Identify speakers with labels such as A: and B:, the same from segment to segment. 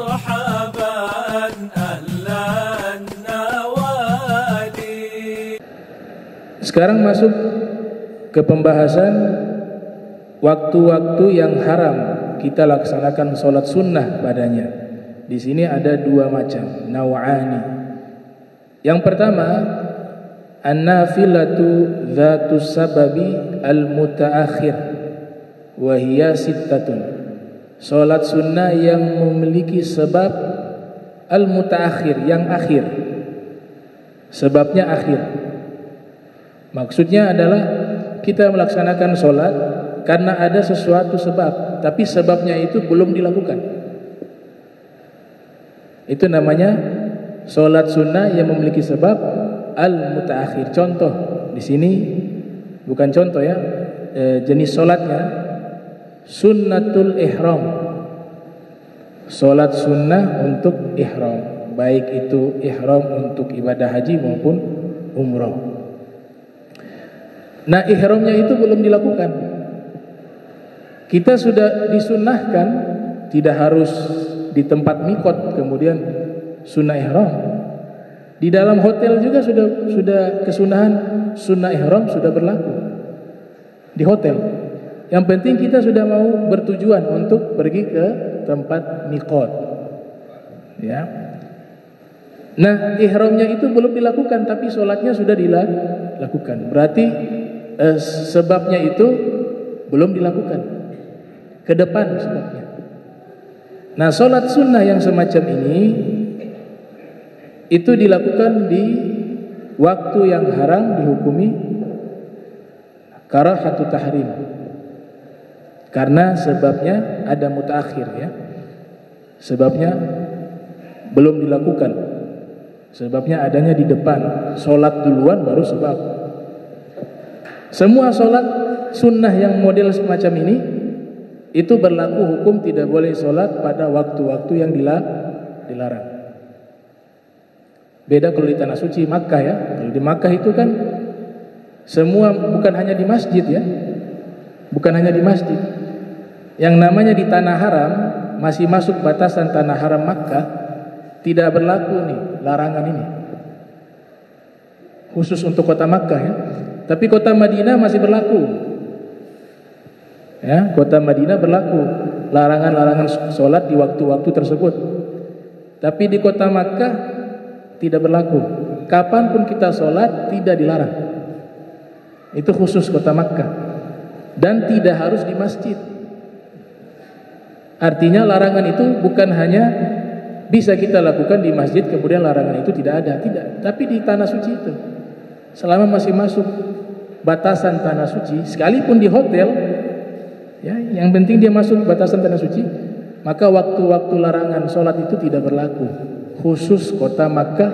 A: مرحبا أهلا النوادي.
B: Sekarang masuk ke pembahasan waktu-waktu yang haram kita laksanakan sholat sunnah padanya. Di sini ada dua macam, naw'ani. Yang pertama, an-nafilatu dzatus sababi al-mutaakhir wa hiya sittatun. Salat sunnah yang memiliki sebab al-mutaakhir, yang akhir. Sebabnya akhir. Maksudnya adalah kita melaksanakan salat karena ada sesuatu sebab, tapi sebabnya itu belum dilakukan. Itu namanya salat sunnah yang memiliki sebab al-mutaakhir. Contoh di sini bukan contoh ya, jenis salatnya sunnatul ihram. Salat sunnah untuk ihram, baik itu ihram untuk ibadah haji maupun umrah. Nah, ihramnya itu belum dilakukan. Kita sudah disunnahkan, tidak harus di tempat mikot kemudian sunnah ihram. Di dalam hotel juga sudah kesunahan sunnah ihram sudah berlaku di hotel. Yang penting kita sudah mau bertujuan untuk pergi ke tempat mikot, ya. Nah, ihramnya itu belum dilakukan, tapi sholatnya sudah dilakukan. Berarti sebabnya itu belum dilakukan. Ke depan sebabnya. Nah, sholat sunnah yang semacam ini itu dilakukan di waktu yang haram, dihukumi karahatut tahrim. Karena sebabnya ada mutaakhir, ya. Sebabnya belum dilakukan. Sebabnya adanya di depan. Sholat duluan baru sebab. Semua sholat sunnah yang model semacam ini itu berlaku hukum tidak boleh sholat pada waktu-waktu yang dilarang. Beda kalau di tanah suci Makkah, ya. Kalau di Makkah itu kan semua, bukan hanya di masjid, ya. Bukan hanya di masjid. Yang namanya di tanah haram, masih masuk batasan tanah haram Makkah, tidak berlaku nih larangan ini. Khusus untuk kota Makkah, ya. Tapi kota Madinah masih berlaku. Ya, kota Madinah berlaku larangan-larangan sholat di waktu-waktu tersebut. Tapi di kota Makkah tidak berlaku. Kapanpun kita sholat tidak dilarang. Itu khusus kota Makkah. Dan tidak harus di masjid. Artinya larangan itu bukan hanya bisa kita lakukan di masjid kemudian larangan itu tidak ada, tidak. Tapi di tanah suci itu, selama masih masuk batasan tanah suci, sekalipun di hotel, ya, yang penting dia masuk batasan tanah suci, maka waktu-waktu larangan sholat itu tidak berlaku. Khusus kota Makkah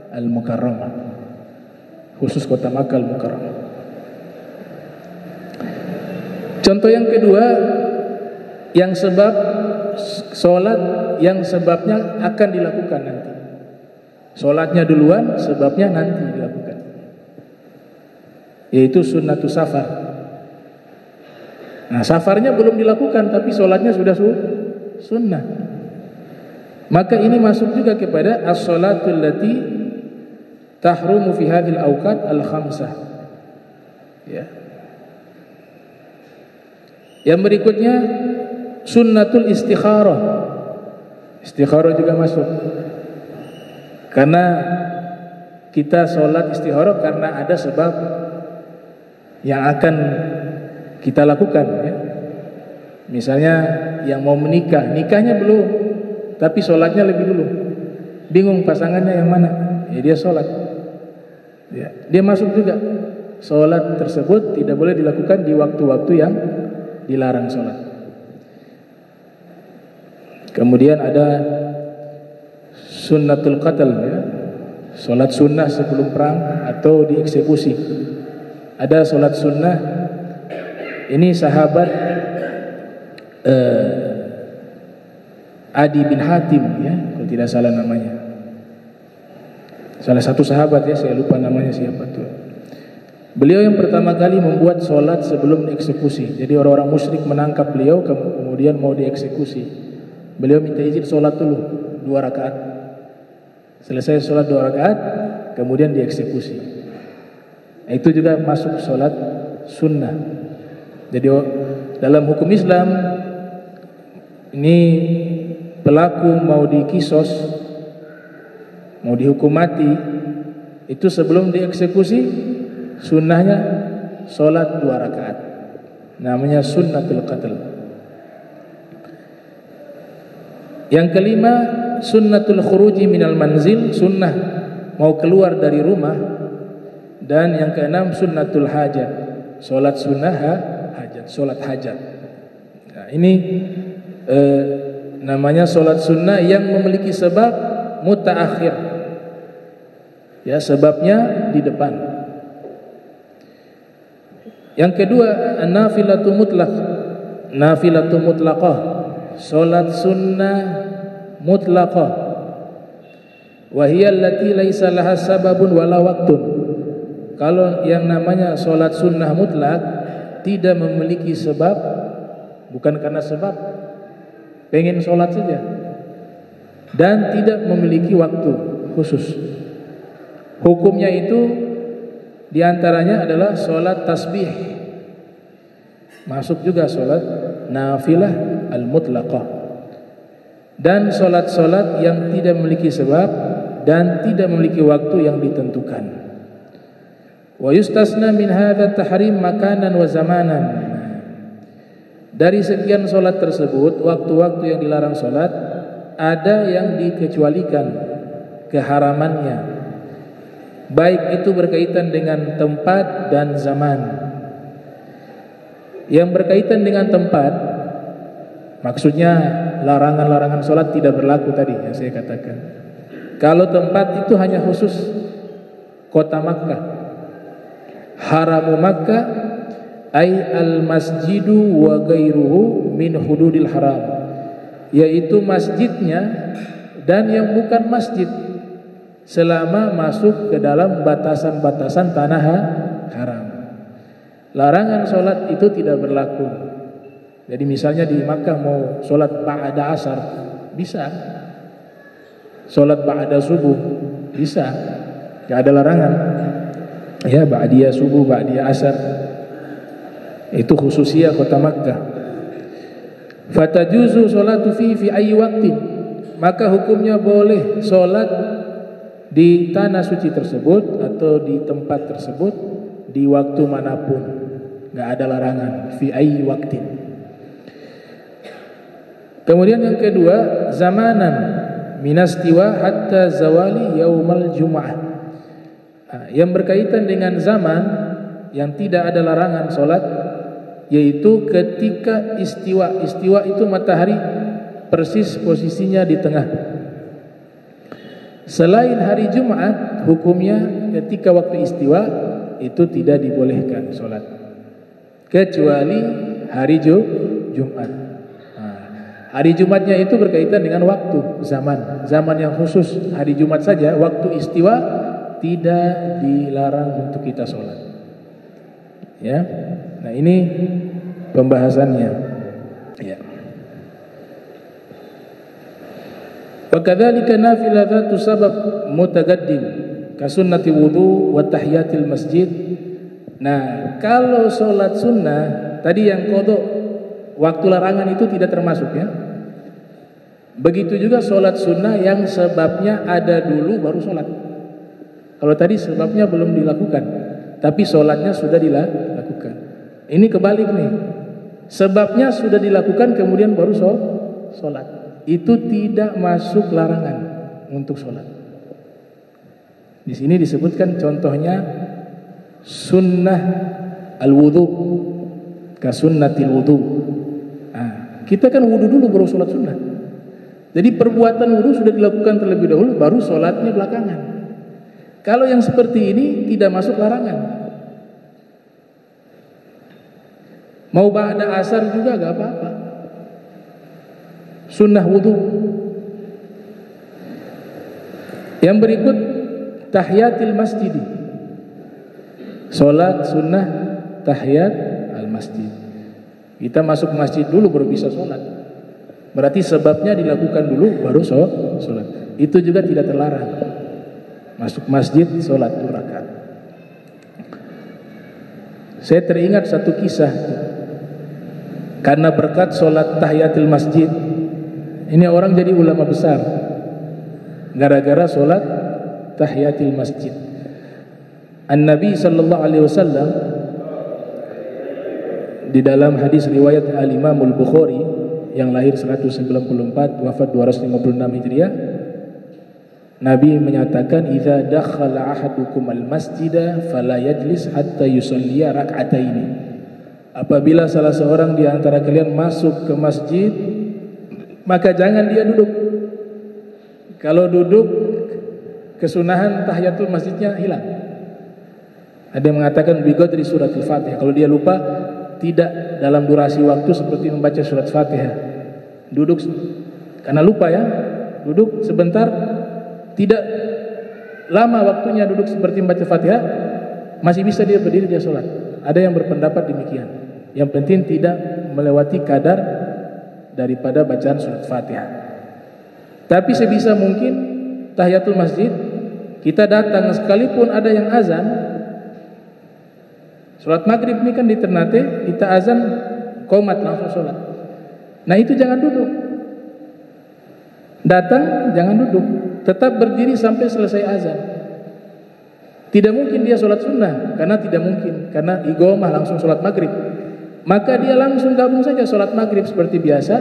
B: Al-Mukarramah. Khusus kota Makkah Al-Mukarramah. Contoh yang kedua, yang sebab sholat yang sebabnya akan dilakukan nanti. Sholatnya duluan, sebabnya nanti dilakukan. Yaitu sunnatus safar. Nah, safarnya belum dilakukan, tapi sholatnya sudah sunnah. Maka ini masuk juga kepada as-sholatul lati tahrumu fi hadhil awqat al-khamsah. Ya. Yang berikutnya sunnatul istikharah. Istikharah juga masuk. Karena kita sholat istikharah karena ada sebab yang akan kita lakukan, ya. Misalnya yang mau menikah, nikahnya belum, tapi sholatnya lebih dulu. Bingung pasangannya yang mana, ya dia sholat, ya. Dia masuk juga. Sholat tersebut tidak boleh dilakukan di waktu-waktu yang dilarang sholat. Kemudian ada sunnatul qatl, ya. Sholat sunnah sebelum perang atau dieksekusi. Ada sholat sunnah. Ini sahabat Adi bin Hatim, ya, kalau tidak salah namanya. Salah satu sahabat, ya, saya lupa namanya siapa tuh. Beliau yang pertama kali membuat sholat sebelum dieksekusi. Jadi orang-orang musyrik menangkap beliau kemudian mau dieksekusi. beliau minta izin sholat dulu 2 rakaat. Selesai sholat 2 rakaat, kemudian dieksekusi. Itu juga masuk sholat sunnah. Jadi dalam hukum Islam ini pelaku mau dikisos, mau dihukum mati, itu sebelum dieksekusi sunnahnya sholat 2 rakaat. Namanya sunnatul qatl. Yang kelima, sunnatul khuruji minal manzil, sunnah mau keluar dari rumah. Dan yang keenam, sunnatul hajat, sholat sunnah hajat, sholat hajat. Nah, ini namanya sholat sunnah yang memiliki sebab mutaakhir. Ya, sebabnya di depan. Yang kedua, nafilatu mutlaq, nafilatu mutlaqah, sholat sunnah mutlaqah. Wa hiya allati laisa laha sababun wala waqtun. Kalau yang namanya sholat sunnah mutlak tidak memiliki sebab, bukan karena sebab, pengen sholat saja, dan tidak memiliki waktu khusus. Hukumnya itu diantaranya adalah sholat tasbih, masuk juga sholat nafilah al-mutlaqah, dan sholat-sholat yang tidak memiliki sebab dan tidak memiliki waktu yang ditentukan. Wa yustasna min hadza tahrim makanan wa zamanan. Dari sekian sholat tersebut, waktu-waktu yang dilarang sholat, ada yang dikecualikan keharamannya, baik itu berkaitan dengan tempat dan zaman. Yang berkaitan dengan tempat, maksudnya larangan-larangan sholat tidak berlaku tadi yang saya katakan. Kalau tempat itu hanya khusus kota Makkah, haramu Makkah ay al-masjidu wa ghairuhu min hududil haram, yaitu masjidnya dan yang bukan masjid selama masuk ke dalam batasan-batasan tanah haram. Larangan sholat itu tidak berlaku. Jadi misalnya di Makkah mau sholat ba'da asar, bisa. Sholat ba'da subuh, bisa. Tidak ada larangan. Ya, ba'diyah subuh, ba'diyah asar. Itu khususnya kota Makkah. Fatajuzu sholatu fi ayyi waqtin. Maka hukumnya boleh sholat di tanah suci tersebut atau di tempat tersebut di waktu manapun. Enggak ada larangan fi ayyi waqtin. Kemudian yang kedua, zamanan minastiwa hatta zawali yaumal jum'ah. Yang berkaitan dengan zaman yang tidak ada larangan sholat, yaitu ketika istiwa. Istiwa itu matahari persis posisinya di tengah. Selain hari Jumat, hukumnya ketika waktu istiwa itu tidak dibolehkan sholat, kecuali hari Jumat. Hari Jumatnya itu berkaitan dengan waktu, zaman yang khusus. Hari Jumat saja, waktu istiwa tidak dilarang untuk kita sholat. Ya, nah ini pembahasannya. Ya. Wakadzalika nafilatu sabab mutagaddim kasunnati wudu wa tahiyatil masjid. Nah, kalau sholat sunnah tadi yang qadha waktu larangan itu tidak termasuk ya. Begitu juga sholat sunnah yang sebabnya ada dulu baru sholat. Kalau tadi sebabnya belum dilakukan, tapi sholatnya sudah dilakukan. Ini kebalik nih. Sebabnya sudah dilakukan kemudian baru sholat. Itu tidak masuk larangan untuk sholat. Di sini disebutkan contohnya sunnah al-wudu, kasunnatil wudu. Kita kan wudu dulu baru sholat sunnah. Jadi perbuatan wudu sudah dilakukan terlebih dahulu, baru sholatnya belakangan. Kalau yang seperti ini tidak masuk larangan. Mau ba'da asar juga gak apa-apa. Sunnah wudu. Yang berikut tahiyatil masjid. Sholat sunnah tahiyat al masjid. Kita masuk masjid dulu baru bisa sholat. Berarti sebabnya dilakukan dulu baru sholat. Itu juga tidak terlarang. Masuk masjid sholat 2 rakaat. Saya teringat satu kisah. Karena berkat sholat tahiyatul masjid, ini orang jadi ulama besar. Gara-gara sholat tahiyatul masjid. An-Nabi sallallahu alaihi wasallam di dalam hadis riwayat Al-Imam Al-Bukhari yang lahir 194, wafat 256 Hijriah, Nabi menyatakan, "Idza dakhala ahadukum al-masjida fala yajlis hatta yusalliya rak'ataini." Apabila salah seorang di antara kalian masuk ke masjid, maka jangan dia duduk. Kalau duduk, kesunahan tahiyatul masjidnya hilang. Ada yang mengatakan biqadri suratul Fatihah. Kalau dia lupa, tidak dalam durasi waktu seperti membaca surat Fatihah. Duduk karena lupa ya. Duduk sebentar, tidak lama waktunya duduk seperti membaca Fatihah, masih bisa dia berdiri, dia sholat. Ada yang berpendapat demikian. Yang penting tidak melewati kadar daripada bacaan surat Fatihah. Tapi sebisa mungkin tahiyatul masjid kita datang sekalipun ada yang azan. Sholat maghrib ini kan di Ternate, kita azan qomat langsung sholat. Nah itu jangan duduk. Datang jangan duduk, tetap berdiri sampai selesai azan. Tidak mungkin dia sholat sunnah, karena tidak mungkin, karena iqamah langsung sholat maghrib. Maka dia langsung gabung saja sholat maghrib seperti biasa.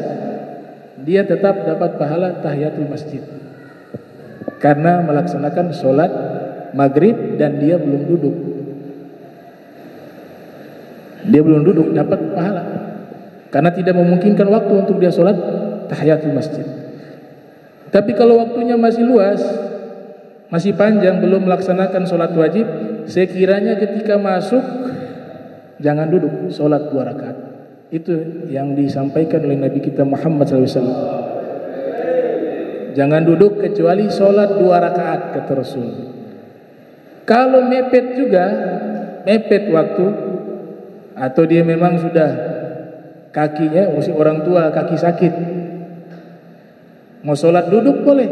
B: Dia tetap dapat pahala tahiyatul masjid, karena melaksanakan sholat maghrib dan dia belum duduk. Dia belum duduk, dapat pahala, karena tidak memungkinkan waktu untuk dia sholat tahiyatul masjid. Tapi kalau waktunya masih luas, masih panjang, belum melaksanakan sholat wajib, sekiranya ketika masuk jangan duduk, sholat 2 rakaat. Itu yang disampaikan oleh Nabi kita Muhammad SAW. Jangan duduk kecuali sholat 2 rakaat, kata Rasul. Kalau mepet juga, mepet waktu, atau dia memang sudah kakinya, mesti orang tua kaki sakit, mau sholat duduk boleh.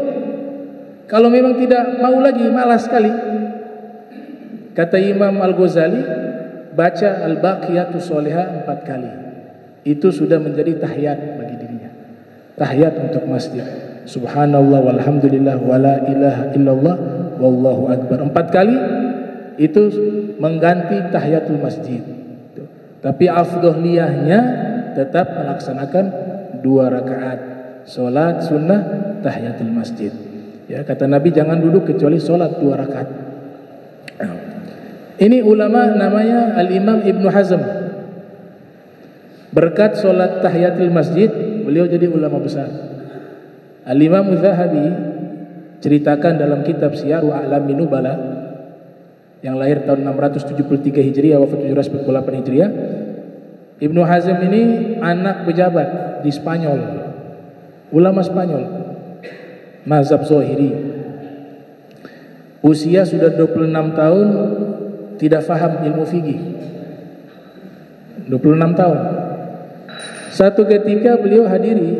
B: Kalau memang tidak mau lagi, malas sekali, kata Imam Al-Ghazali, baca Al-Baqiyatus Sholihah 4 kali. Itu sudah menjadi tahiyat bagi dirinya. Tahiyat untuk masjid. Subhanallah walhamdulillah wala ilaha illallah wallahu akbar. 4 kali itu mengganti tahiyatul masjid. Tapi afdholiyahnya tetap melaksanakan 2 rakaat sholat sunnah tahiyatul masjid. Ya, kata Nabi jangan duduk kecuali sholat 2 rakaat. Ini ulama namanya Al-Imam Ibnu Hazm. Berkat sholat tahiyatul masjid, beliau jadi ulama besar. Al-Imam Zahabi ceritakan dalam kitab Syiar A'lamin Nubala yang lahir tahun 673 Hijriah, wafat 748 Hijriah. Ibnu Hazm ini anak pejabat di Spanyol, ulama Spanyol, mazhab Zahiri. Usia sudah 26 tahun, tidak faham ilmu fikih. 26 tahun. Satu ketika beliau hadiri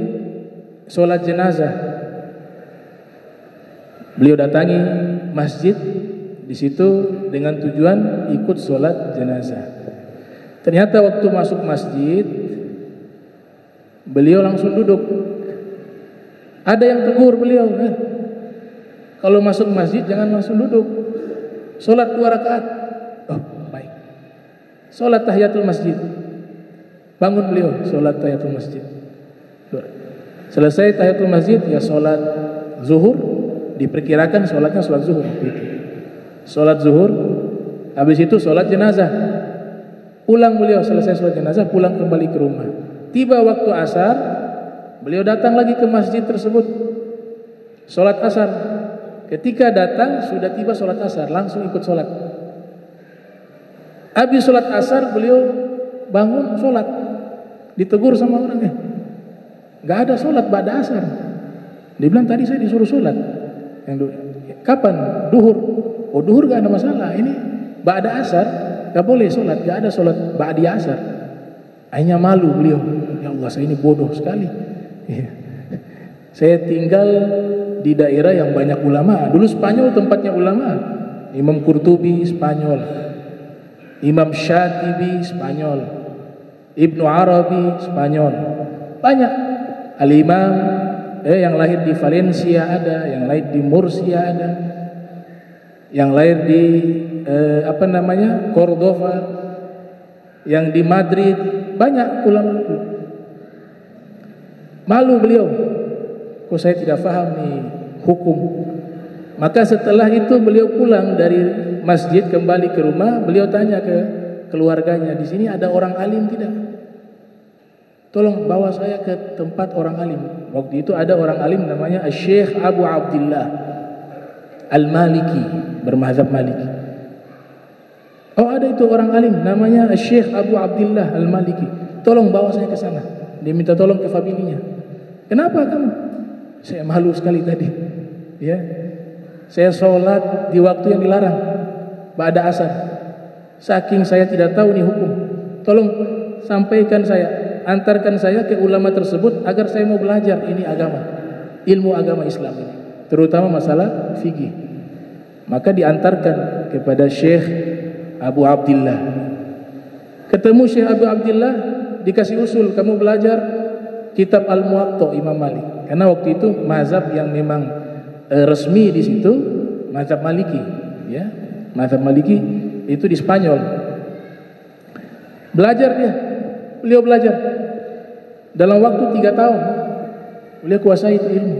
B: sholat jenazah. Beliau datangi masjid di situ dengan tujuan ikut sholat jenazah. Ternyata waktu masuk masjid, beliau langsung duduk. Ada yang tegur beliau, kalau masuk masjid jangan langsung duduk. Sholat 2 rakaat. Oh, baik. Sholat tahiyatul masjid. Bangun beliau, sholat tahiyatul masjid. Selesai tahiyatul masjid, ya sholat zuhur. Diperkirakan sholatnya sholat zuhur. Sholat zuhur, habis itu sholat jenazah. Pulang beliau, selesai sholat jenazah, pulang kembali ke rumah. Tiba waktu asar, beliau datang lagi ke masjid tersebut, sholat asar. Ketika datang, sudah tiba sholat asar, langsung ikut sholat. Habis sholat asar, beliau bangun sholat. Ditegur sama orangnya, gak ada sholat ba'da asar. Dia bilang tadi saya disuruh sholat. Kapan? Duhur. Oh duhur gak ada masalah. Ini ba'da asar gak boleh sholat, gak ada sholat ba'di asar. Akhirnya malu beliau. Ya Allah, saya ini bodoh sekali. Saya tinggal di daerah yang banyak ulama. Dulu Spanyol tempatnya ulama. Imam Qurtubi Spanyol, Imam Syatibi Spanyol, Ibnu Arabi Spanyol. Banyak. Al-Imam yang lahir di Valencia ada, yang lahir di Murcia ada, yang lahir di Cordova, yang di Madrid, banyak ulama. Malu beliau, kok saya tidak paham nih hukum. Maka setelah itu beliau pulang dari masjid kembali ke rumah, beliau tanya ke keluarganya, di sini ada orang alim tidak? Tolong bawa saya ke tempat orang alim. Waktu itu ada orang alim namanya Syekh Abu Abdillah Al-Maliki, bermazhab Maliki. Oh, ada itu orang alim namanya Syekh Abu Abdillah Al-Maliki. Tolong bawa saya ke sana. Dia minta tolong ke familinya. Kenapa kamu? Saya malu sekali tadi. Ya. Saya sholat di waktu yang dilarang, ba'da asar. Saking saya tidak tahu nih hukum. Tolong sampaikan saya, antarkan saya ke ulama tersebut agar saya mau belajar ini agama, ilmu agama Islam ini, terutama masalah fikih. Maka diantarkan kepada Syekh Abu Abdillah. Ketemu Syekh Abu Abdillah, dikasih usul, kamu belajar kitab Al-Muwatta Imam Malik. Karena waktu itu mazhab yang memang resmi di situ mazhab Maliki, ya. Mazhab Maliki itu di Spanyol. Beliau belajar dalam waktu 3 tahun. Beliau kuasai itu ilmu.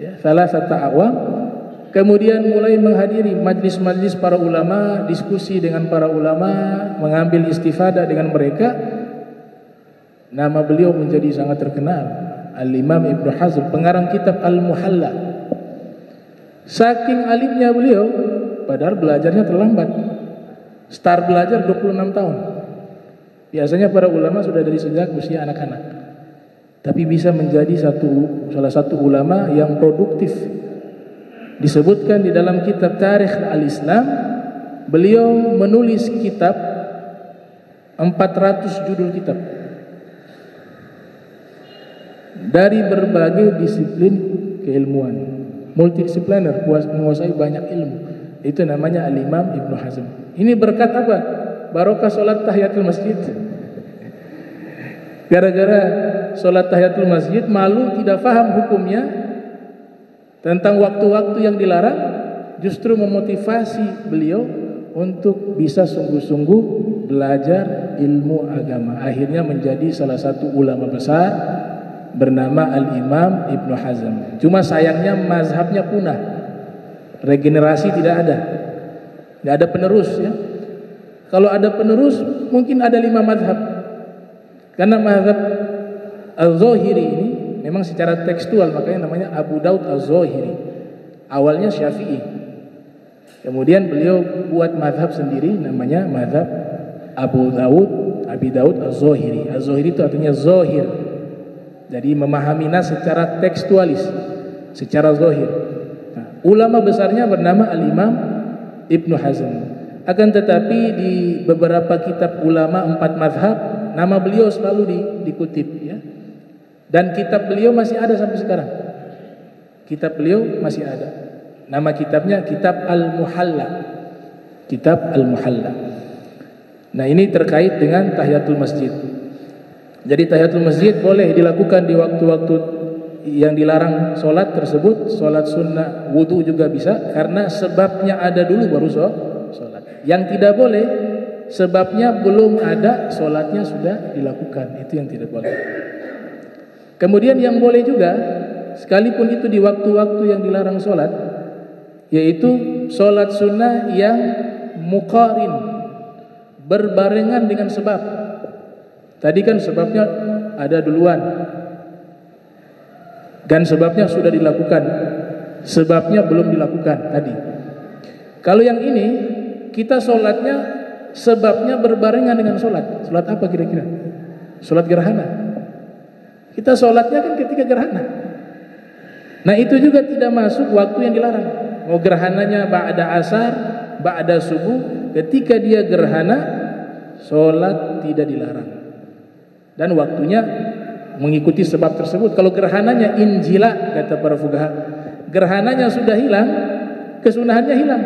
B: Ya, salah satu awam. Kemudian mulai menghadiri majlis-majlis para ulama, diskusi dengan para ulama, mengambil istifadah dengan mereka. Nama beliau menjadi sangat terkenal. Al-Imam Ibnu Hazm, pengarang kitab Al-Muhalla. Saking alimnya beliau, padahal belajarnya terlambat. Start belajar 26 tahun. Biasanya para ulama sudah dari sejak usia anak-anak. Tapi bisa menjadi salah satu ulama yang produktif. Disebutkan di dalam kitab Tarikh Al-Islam, beliau menulis kitab 400 judul kitab dari berbagai disiplin keilmuan, multidisipliner, menguasai banyak ilmu. Itu namanya Al-Imam Ibnu Hazm. Ini berkat apa? Barokah sholat tahiyatul masjid. Gara-gara sholat tahiyatul masjid, malu tidak paham hukumnya tentang waktu-waktu yang dilarang, justru memotivasi beliau untuk bisa sungguh-sungguh belajar ilmu agama. Akhirnya menjadi salah satu ulama besar bernama Al-Imam Ibnu Hazm. Cuma sayangnya mazhabnya punah, regenerasi tidak ada, tidak ada penerus, ya. Kalau ada penerus mungkin ada 5 mazhab. Karena mazhab Al-Zahiri ini memang secara tekstual, makanya namanya Abu Daud Al-Zahiri. Awalnya Syafi'i, kemudian beliau buat mazhab sendiri namanya mazhab Abi Daud Al-Zahiri. Al-Zahiri itu artinya zahir, jadi memahami nas secara tekstualis, secara zahir. Nah, ulama besarnya bernama Al-Imam Ibnu Hazm. Akan tetapi di beberapa kitab ulama 4 mazhab, nama beliau selalu dikutip, ya. Dan kitab beliau masih ada sampai sekarang. Kitab beliau masih ada. Nama kitabnya Kitab Al-Muhalla. Kitab Al-Muhalla. Nah, ini terkait dengan tahiyatul masjid. Jadi tahiyatul masjid boleh dilakukan di waktu-waktu yang dilarang sholat tersebut. Sholat sunnah, wudu juga bisa, karena sebabnya ada dulu baru sholat. Yang tidak boleh, sebabnya belum ada, sholatnya sudah dilakukan. Itu yang tidak boleh. Kemudian yang boleh juga, sekalipun itu di waktu-waktu yang dilarang sholat, yaitu sholat sunnah yang muqarin, berbarengan dengan sebab. Tadi kan sebabnya ada duluan, dan sebabnya sudah dilakukan, sebabnya belum dilakukan tadi. Kalau yang ini, kita sholatnya sebabnya berbarengan dengan sholat. Sholat apa kira-kira? Sholat gerhana. Kita sholatnya kan ketika gerhana. Nah, itu juga tidak masuk waktu yang dilarang. Mau gerhananya ba'da asar, ba'da subuh, ketika dia gerhana, sholat tidak dilarang. Dan waktunya mengikuti sebab tersebut. Kalau gerhananya injila, kata para fuqaha, gerhananya sudah hilang, kesunahannya hilang.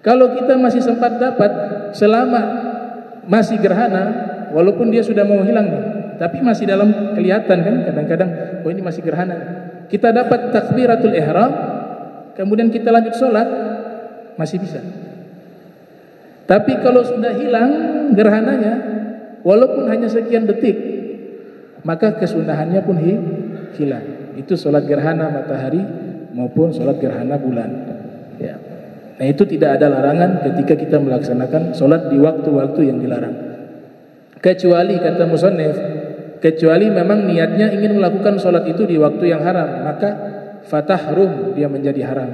B: Kalau kita masih sempat dapat selama masih gerhana, walaupun dia sudah mau hilang nih, tapi masih dalam kelihatan kan, kadang-kadang oh ini masih gerhana, kita dapat takbiratul ihram, kemudian kita lanjut sholat, masih bisa. Tapi kalau sudah hilang gerhananya, walaupun hanya sekian detik, maka kesunahannya pun hilang. Itu sholat gerhana matahari maupun sholat gerhana bulan, ya. Nah itu tidak ada larangan ketika kita melaksanakan sholat di waktu-waktu yang dilarang. Kecuali, kata musannif, kecuali memang niatnya ingin melakukan sholat itu di waktu yang haram, maka fatahrum, dia menjadi haram.